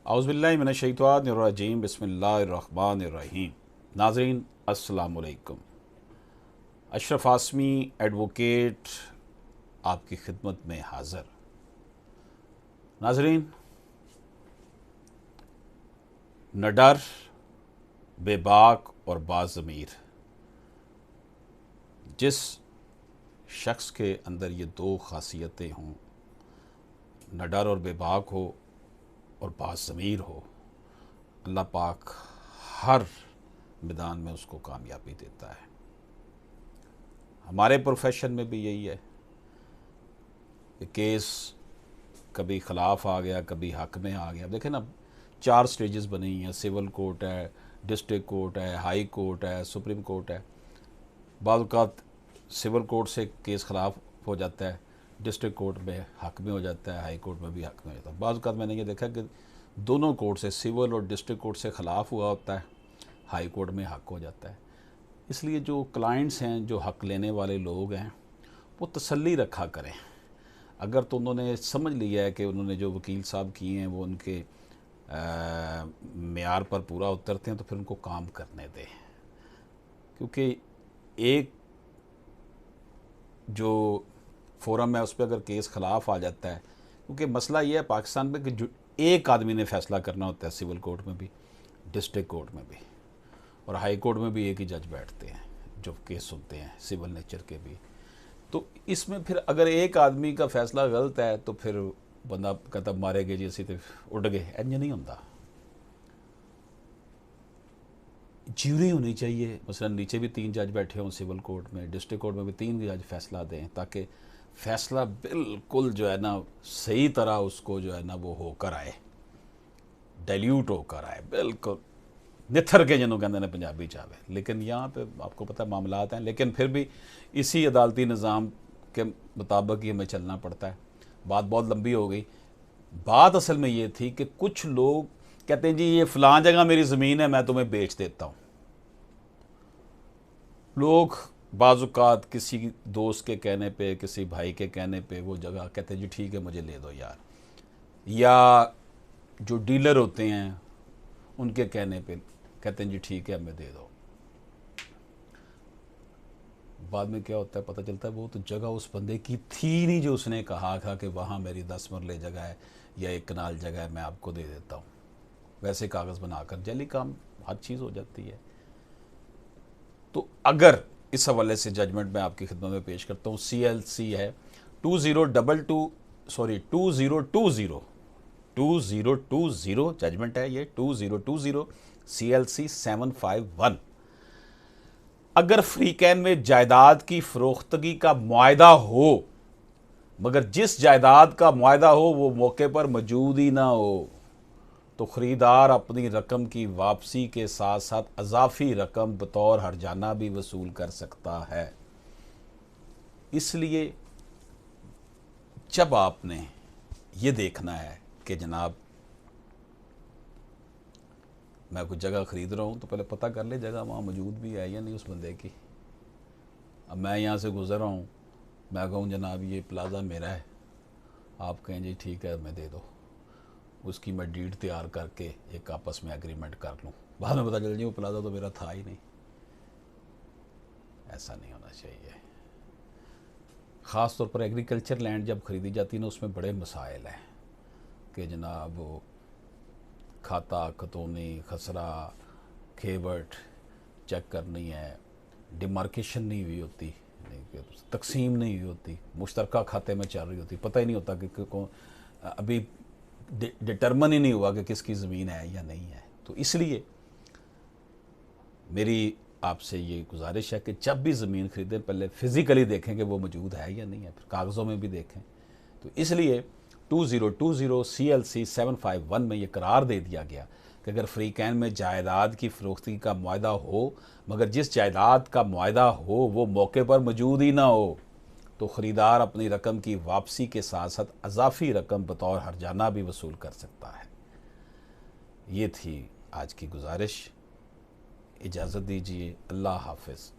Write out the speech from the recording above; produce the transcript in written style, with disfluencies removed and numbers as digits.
औज़ुबिल्लाहि मिनश्शैतानिर्रजीम बिस्मिल्लाहिर्रहमानिर्रहीम। नाज़रीन अस्सलाम वालेकुम। अशरफ आसमी एडवोकेट आपकी खिदमत में हाज़िर। नाज़रीन, निडर, बेबाक और बाज़मीर, जिस शख्स के अंदर ये दो ख़ासियतें हों, निडर और बेबाक हो और बाज़मीर हो, अल्लाह पाक हर मैदान में उसको कामयाबी देता है। हमारे प्रोफेशन में भी यही है कि केस कभी ख़िलाफ़ आ गया, कभी हक में आ गया। देखें ना, 4 स्टेजेस बनी हैं। सिविल कोर्ट है, डिस्ट्रिक्ट कोर्ट है, हाई कोर्ट है, सुप्रीम कोर्ट है। बाज़ औक़ात सिविल कोर्ट से केस ख़िलाफ़ हो जाता है, डिस्ट्रिक्ट कोर्ट में हक में हो जाता है, हाई कोर्ट में भी हक में हो जाता है। बाज़ औक़ात मैंने ये देखा कि दोनों कोर्ट से, सिविल और डिस्ट्रिक्ट कोर्ट से ख़िलाफ़ हुआ होता है, हाई कोर्ट में हक हो जाता है। इसलिए जो क्लाइंट्स हैं, जो हक लेने वाले लोग हैं, वो तसल्ली रखा करें। अगर तो उन्होंने समझ लिया है कि उन्होंने जो वकील साहब किए हैं वो उनके मेयार पर पूरा उतरते हैं, तो फिर उनको काम करने दें। क्योंकि एक जो फोरम है उस पर अगर केस ख़िलाफ़ आ जाता है, क्योंकि मसला ये है पाकिस्तान में कि जो एक आदमी ने फ़ैसला करना होता है, सिविल कोर्ट में भी, डिस्ट्रिक्ट कोर्ट में भी और हाई कोर्ट में भी एक ही जज बैठते हैं जो केस सुनते हैं, सिविल नेचर के भी। तो इसमें फिर अगर एक आदमी का फ़ैसला गलत है तो फिर बंदा कहता मारे गए जी असी तो उड़ गए, इंज नहीं होता। ज्यूरी होनी चाहिए। मसलन नीचे भी 3 जज बैठे हों सिविल कोर्ट में, डिस्ट्रिक्ट कोर्ट में भी 3 जज फैसला दें, ताकि फ़ैसला बिल्कुल जो है ना सही तरह उसको जो है ना वो होकर आए, डाइल्यूट होकर आए, बिल्कुल निथर के जिन्हों कहते हैं पंजाबी चावे। लेकिन यहाँ पे आपको पता है मामलात हैं, लेकिन फिर भी इसी अदालती निज़ाम के मुताबिक ही हमें चलना पड़ता है। बात बहुत लंबी हो गई। बात असल में ये थी कि कुछ लोग कहते हैं जी ये फ़लाँ जगह मेरी ज़मीन है, मैं तुम्हें बेच देता हूँ। लोग बाज़ुकात किसी दोस्त के कहने पे, किसी भाई के कहने पे वो जगह कहते हैं जी ठीक है मुझे ले दो यार, या जो डीलर होते हैं उनके कहने पे कहते हैं जी ठीक है हमें दे दो। बाद में क्या होता है पता चलता है वो तो जगह उस बंदे की थी नहीं जो उसने कहा था कि वहाँ मेरी 10 मरले जगह है या 1 कनाल जगह है, मैं आपको दे देता हूँ। वैसे कागज़ बनाकर जली काम हर चीज़ हो जाती है। तो अगर इस हवाले से जजमेंट मैं आपकी खिदमत में पेश करता हूँ। CLC है 2020 जजमेंट है ये 2020 CLC 751। अगर फ्रीकैन में जायदाद की फ़रोख्तगी का मुआहदा हो, मगर जिस जायदाद का मुआहदा हो वो मौके पर मौजूद ही ना हो, तो ख़रीदार अपनी रकम की वापसी के साथ साथ अजाफी रकम बतौर हर्जाना भी वसूल कर सकता है। इसलिए जब आपने ये देखना है कि जनाब मैं कुछ जगह ख़रीद रहा हूँ, तो पहले पता कर ले जगह वहाँ मौजूद भी है या नहीं उस बंदे की। अब मैं यहाँ से गुज़र रहा हूँ, मैं कहूँ जनाब ये प्लाज़ा मेरा है, आप कहें जी ठीक है मैं दे दो, उसकी मैं डीड तैयार करके एक आपस में एग्रीमेंट कर लूँ, बाद में पता चल जी वो प्लाज़ा तो मेरा था ही नहीं। ऐसा नहीं होना चाहिए। ख़ास तौर पर एग्रीकल्चर लैंड जब ख़रीदी जाती है ना, उसमें बड़े मसाइल हैं कि जनाब वो खाता, खतौनी, खसरा, खेवट चेक करनी है, डिमार्केशन नहीं हुई होती, तकसीम नहीं हुई होती, मुश्तरका खाते में चल रही होती, पता ही नहीं होता कि अभी डिटर्मन ही नहीं हुआ कि किसकी ज़मीन है या नहीं है। तो इसलिए मेरी आपसे ये गुजारिश है कि जब भी ज़मीन ख़रीदें पहले फ़िज़िकली देखें कि वो मौजूद है या नहीं है, फिर कागज़ों में भी देखें। तो इसलिए 2020 CLC 751 में ये करार दे दिया गया कि अगर फ्रीकैन में जायदाद की फ़रोख्तगी का मुआहदा हो, मगर जिस जायदाद का मुआहदा हो वो मौके पर मौजूद ही ना हो, तो ख़रीदार अपनी रकम की वापसी के साथ साथ अजाफी रकम बतौर हर्जाना भी वसूल कर सकता है। ये थी आज की गुजारिश। इजाज़त दीजिए। अल्लाह हाफ़िज़।